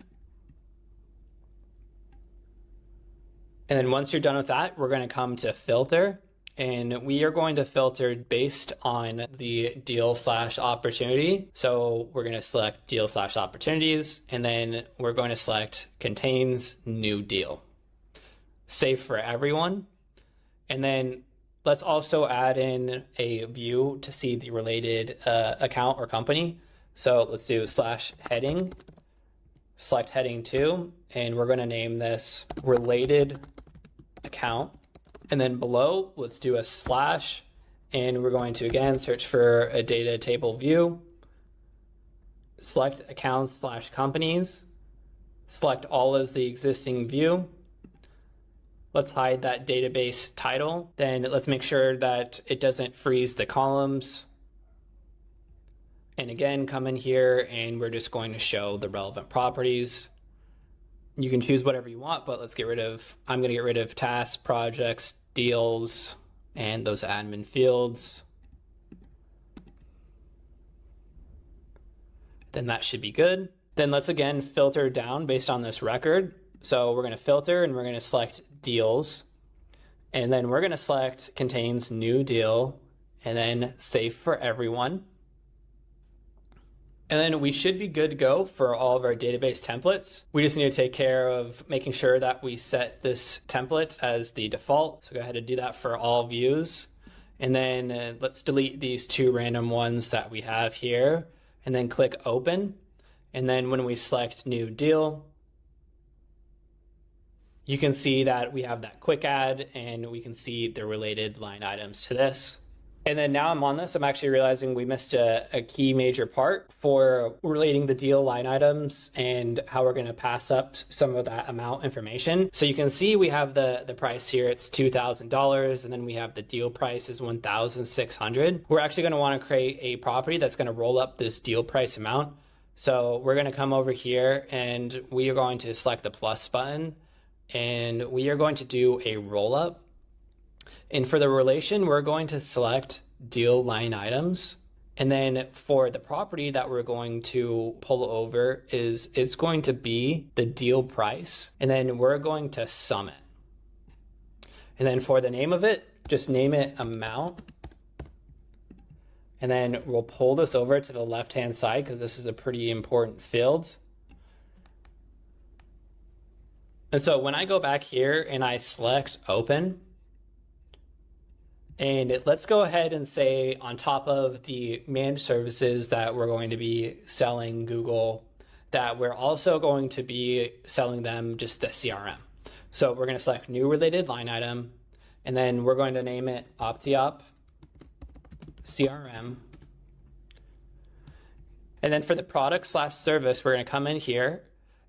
And then once you're done with that, we're going to come to filter. And we are going to filter based on the deal / opportunity. So we're going to select deal / opportunities, and then we're going to select contains new deal. Save for everyone. And then let's also add in a view to see the related account or company. So let's do /heading, select heading 2, and we're going to name this related account. And then below, let's do a /, and we're going to again search for a data table view, select accounts / companies, select all as the existing view. Let's hide that database title. Then let's make sure that it doesn't freeze the columns. And again, come in here, and we're just going to show the relevant properties. You can choose whatever you want, but I'm going to get rid of tasks, projects, deals, and those admin fields. then that should be good. Then let's again filter down based on this record. So we're going to filter and we're going to select deals. And then we're going to select contains new deal and then save for everyone. And then we should be good to go for all of our database templates. We just need to take care of making sure that we set this template as the default. So go ahead and do that for all views. And then let's delete these 2 random ones that we have here and then click open. And then when we select new deal, you can see that we have that quick add and we can see the related line items to this. And then now I'm on this, I'm actually realizing we missed a key major part for relating the deal line items and how we're going to pass up some of that amount information. So you can see we have the price here, it's $2,000, and then we have the deal price is $1,600. We're actually going to want to create a property that's going to roll up this deal price amount. So we're going to come over here and we are going to select the plus button and we are going to do a roll up. And for the relation, we're going to select deal line items. And then for the property that we're going to pull over it's going to be the deal price. And then we're going to sum it. And then for the name of it, just name it amount. And then we'll pull this over to the left-hand side because this is a pretty important field. And so when I go back here and I select open, and let's go ahead and say on top of the managed services that we're going to be selling Google, that we're also going to be selling them just the CRM. So we're going to select new related line item, and then we're going to name it OptiOp CRM. And then for the product / service, we're going to come in here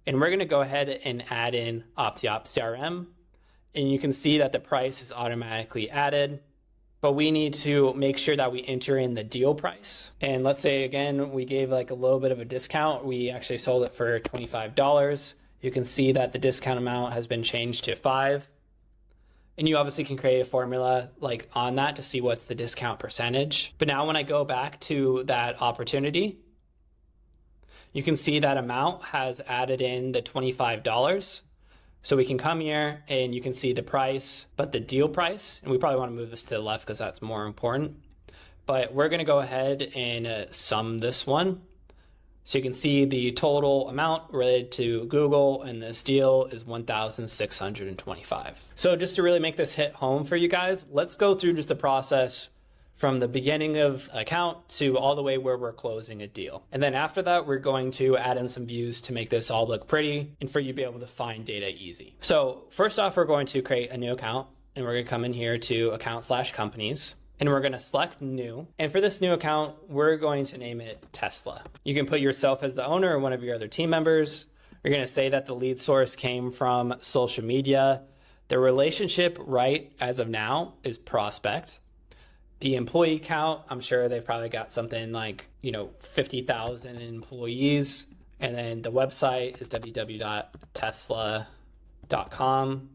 and we're going to go ahead and add in OptiOp CRM. And you can see that the price is automatically added. But we need to make sure that we enter in the deal price. And let's say, again, we gave like a little bit of a discount. We actually sold it for $25. You can see that the discount amount has been changed to 5. And you obviously can create a formula like on that to see what's the discount percentage. But now when I go back to that opportunity, you can see that amount has added in the $25. So we can come here and you can see the price, but the deal price, and we probably want to move this to the left because that's more important. But we're going to go ahead and sum this one. So you can see the total amount related to Google and this deal is $1,625. So just to really make this hit home for you guys, let's go through just the process from the beginning of account to all the way where we're closing a deal. And then after that, we're going to add in some views to make this all look pretty and for you to be able to find data easy. So first off, we're going to create a new account and we're going to come in here to account/companies and we're going to select new. And for this new account, we're going to name it Tesla. You can put yourself as the owner or one of your other team members. You're going to say that the lead source came from social media. The relationship right as of now is prospect. The employee count, I'm sure they've probably got something like, 50,000 employees. And then the website is www.tesla.com.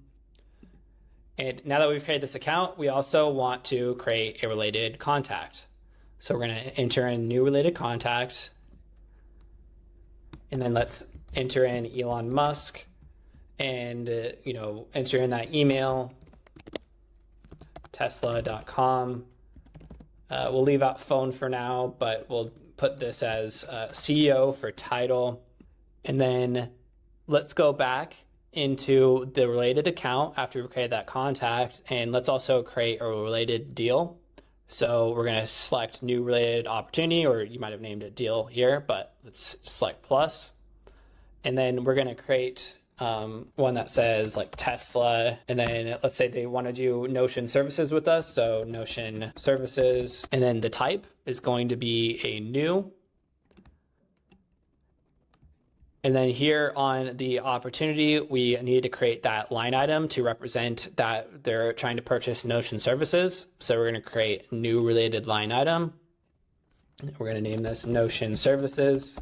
And now that we've created this account, we also want to create a related contact. So we're going to enter in new related contact. And then let's enter in Elon Musk and, enter in that email, tesla.com. We'll leave out phone for now, but we'll put this as CEO for title. And then let's go back into the related account after we've created that contact. And let's also create a related deal. So we're going to select new related opportunity, or you might have named it deal here, but let's select plus. And then we're going to create one that says like Tesla, and then let's say they want to do Notion services with us. So Notion services, and then the type is going to be a new. And then here on the opportunity, we need to create that line item to represent that they're trying to purchase Notion services. So we're going to create new related line item. We're going to name this Notion services.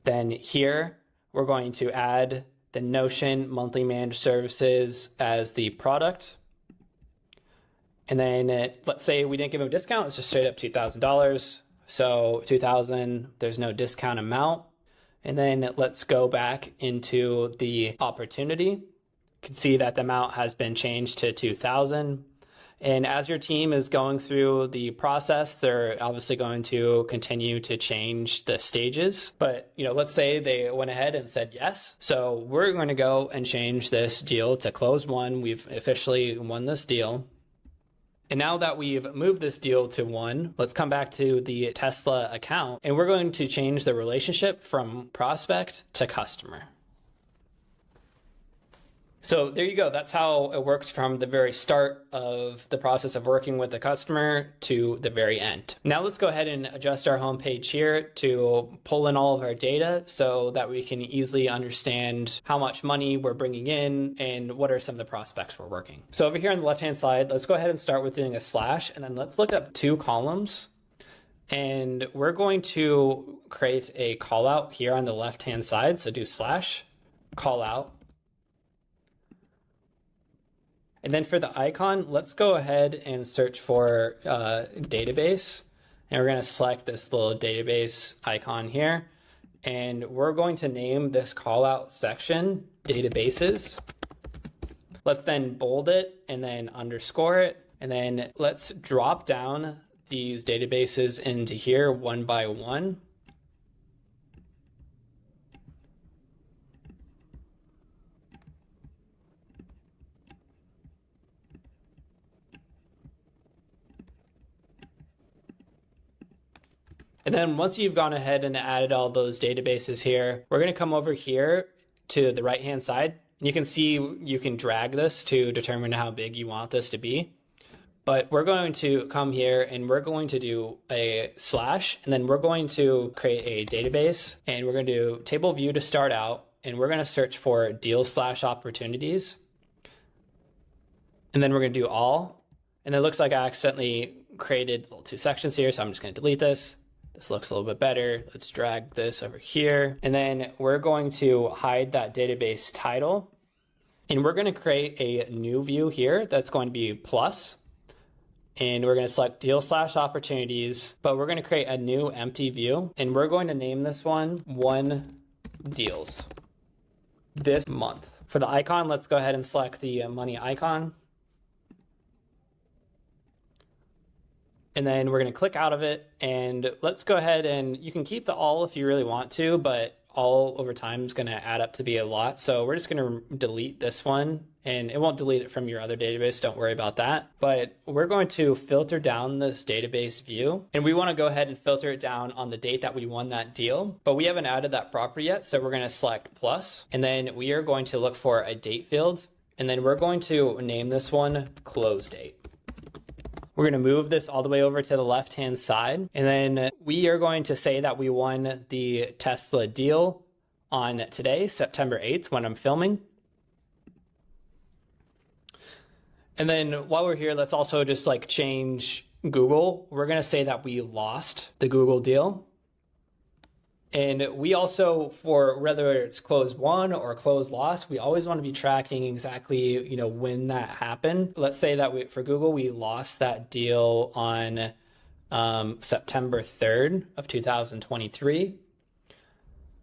Then here, we're going to add the Notion monthly managed services as the product. And then let's say we didn't give them a discount, it's just straight up $2,000. So 2000, there's no discount amount. And then let's go back into the opportunity. You can see that the amount has been changed to 2000. And as your team is going through the process, they're obviously going to continue to change the stages. But, let's say they went ahead and said yes. So we're going to go and change this deal to close one. We've officially won this deal. And now that we've moved this deal to one, let's come back to the Tesla account, and we're going to change the relationship from prospect to customer. So there you go. That's how it works from the very start of the process of working with the customer to the very end. Now let's go ahead and adjust our homepage here to pull in all of our data so that we can easily understand how much money we're bringing in and what are some of the prospects we're working. So over here on the left-hand side, let's go ahead and start with doing a slash, and then let's look up 2 columns. And we're going to create a call out here on the left-hand side. So do slash call out. And then for the icon, let's go ahead and search for database. And we're going to select this little database icon here. And we're going to name this callout section databases. Let's then bold it and then underscore it. And then let's drop down these databases into here one by one. And then once you've gone ahead and added all those databases here, we're going to come over here to the right-hand side. And you can see you can drag this to determine how big you want this to be. But we're going to come here and we're going to do a slash, and then we're going to create a database, and we're going to do table view to start out, and we're going to search for deal/opportunities. And then we're going to do all. And it looks like I accidentally created 2 sections here, so I'm just going to delete this. This looks a little bit better. Let's drag this over here. And then we're going to hide that database title. And we're going to create a new view here that's going to be plus. And we're going to select deal/opportunities, but we're going to create a new empty view. And we're going to name this one deals this month. For the icon, let's go ahead and select the money icon. And then we're going to click out of it, and let's go ahead and you can keep the all if you really want to, but all over time is going to add up to be a lot. So we're just going to delete this one, and it won't delete it from your other database. Don't worry about that. But we're going to filter down this database view, and we want to go ahead and filter it down on the date that we won that deal, but we haven't added that property yet. So we're going to select plus, and then we are going to look for a date field, and then we're going to name this one close date. We're going to move this all the way over to the left-hand side. And then we are going to say that we won the Tesla deal on today, September 8th, when I'm filming. And then while we're here, let's also just change Google. We're going to say that we lost the Google deal. And we also, for whether it's close won or close lost, we always want to be tracking exactly, when that happened. Let's say that for Google, we lost that deal on September 3rd of 2023.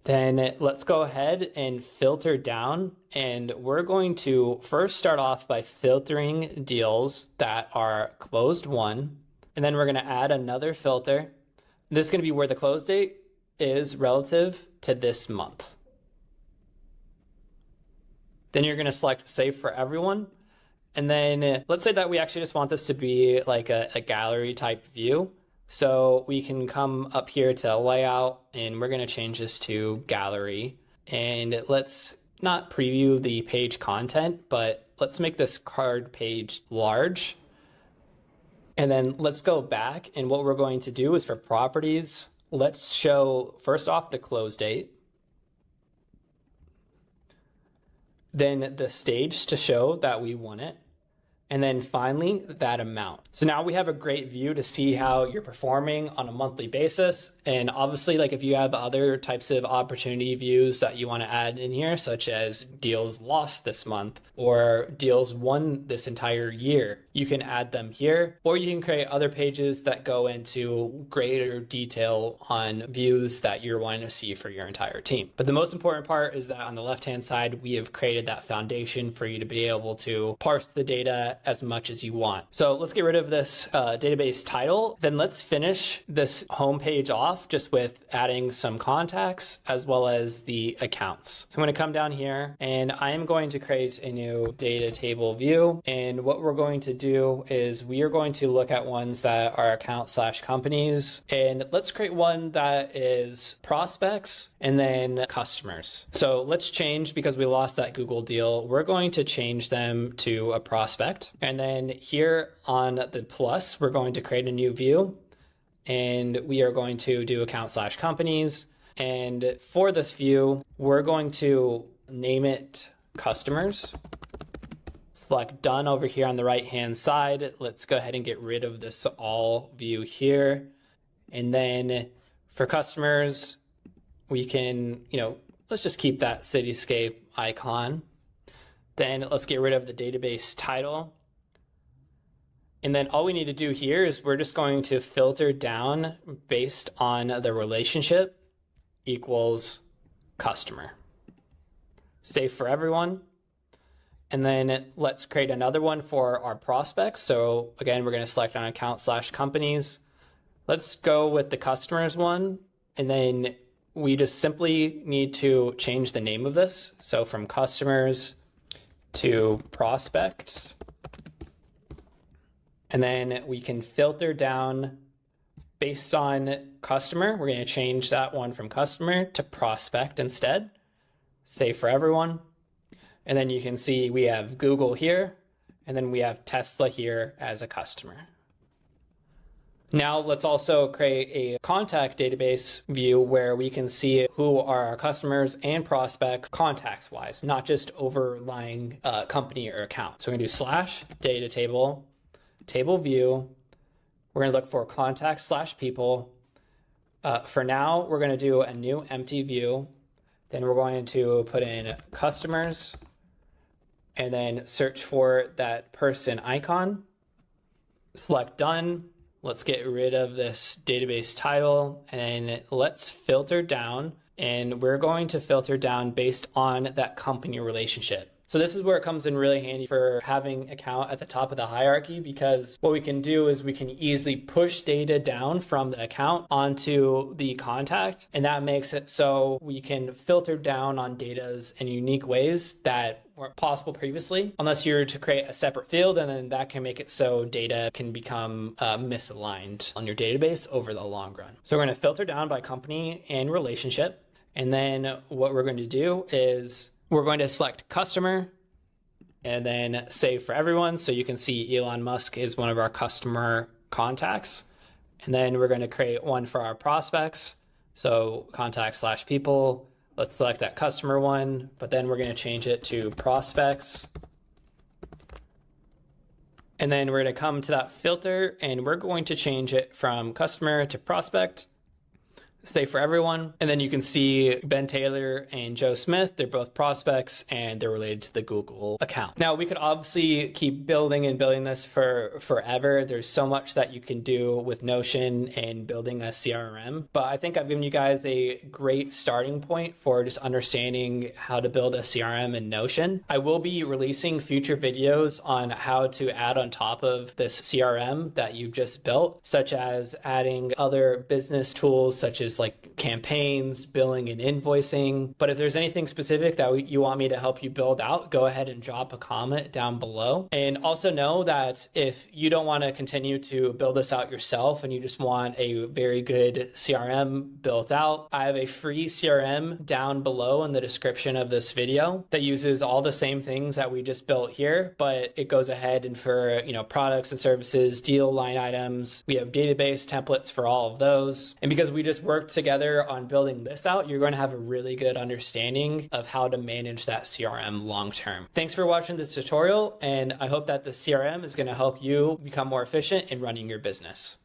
Then let's go ahead and filter down, and we're going to first start off by filtering deals that are closed won. And then we're going to add another filter. This is going to be where the close date is relative to this month. Then you're going to select save for everyone. And then let's say that we actually just want this to be like a gallery type view. So we can come up here to layout, and we're going to change this to gallery. And let's not preview the page content, but let's make this card page large. And then let's go back, and what we're going to do is for properties, let's show first off the close date, then the stage to show that we won it, and then finally that amount. So now we have a great view to see how you're performing on a monthly basis. And obviously, like if you have other types of opportunity views that you want to add in here, such as deals lost this month or deals won this entire year, you can add them here, or you can create other pages that go into greater detail on views that you're wanting to see for your entire team. But the most important part is that on the left-hand side, we have created that foundation for you to be able to parse the data as much as you want. So let's get rid of this database title. Then let's finish this homepage off just with adding some contacts as well as the accounts. So I'm going to come down here and I am going to create a new data table view. And what we're going to do is we are going to look at ones that are account/companies. And let's create one that is prospects and then customers. So let's change, because we lost that Google deal, we're going to change them to a prospect. And then here on the plus, we're going to create a new view and we are going to do account/companies. And for this view, we're going to name it customers. Select done over here on the right hand side. Let's go ahead and get rid of this all view here. And then for customers, we can, let's just keep that cityscape icon. Then let's get rid of the database title. And then all we need to do here is we're just going to filter down based on the relationship equals customer. Save for everyone. And then let's create another one for our prospects. So again, we're going to select on account/companies. Let's go with the customers one. And then we just simply need to change the name of this. So from customers to prospects. And then we can filter down based on customer. We're going to change that one from customer to prospect instead. Save for everyone. And then you can see we have Google here, and then we have Tesla here as a customer. Now let's also create a contact database view where we can see who are our customers and prospects contacts wise, not just overlying company or account. So we're going to do /data table, table view. We're going to look for contacts/people. For now, we're going to do a new empty view. Then we're going to put in customers and then search for that person icon. Select done. Let's get rid of this database title and let's filter down. And we're going to filter down based on that company relationship. So this is where it comes in really handy for having account at the top of the hierarchy, because what we can do is we can easily push data down from the account onto the contact. And that makes it so we can filter down on data in unique ways that weren't possible previously, unless you were to create a separate field, and then that can make it so data can become misaligned on your database over the long run. So we're going to filter down by company and relationship. And then what we're going to do is we're going to select customer and then save for everyone. So you can see Elon Musk is one of our customer contacts. And then we're going to create one for our prospects. So contact/people. Let's select that customer one, but then we're going to change it to prospects. And then we're going to come to that filter and we're going to change it from customer to prospect. Save for everyone. And then you can see Ben Taylor and Joe Smith, they're both prospects and they're related to the Google account. Now we could obviously keep building and building this for forever. There's so much that you can do with Notion and building a CRM, but I think I've given you guys a great starting point for just understanding how to build a CRM in Notion. I will be releasing future videos on how to add on top of this CRM that you've just built, such as adding other business tools such as like campaigns, billing, and invoicing. But if there's anything specific that you want me to help you build out, go ahead and drop a comment down below. And also know that if you don't want to continue to build this out yourself and you just want a very good CRM built out, I have a free CRM down below in the description of this video that uses all the same things that we just built here, but it goes ahead and for, products and services, deal line items, we have database templates for all of those. And because we just worked together together on building this out, you're going to have a really good understanding of how to manage that CRM long term. Thanks for watching this tutorial, and I hope that the CRM is going to help you become more efficient in running your business.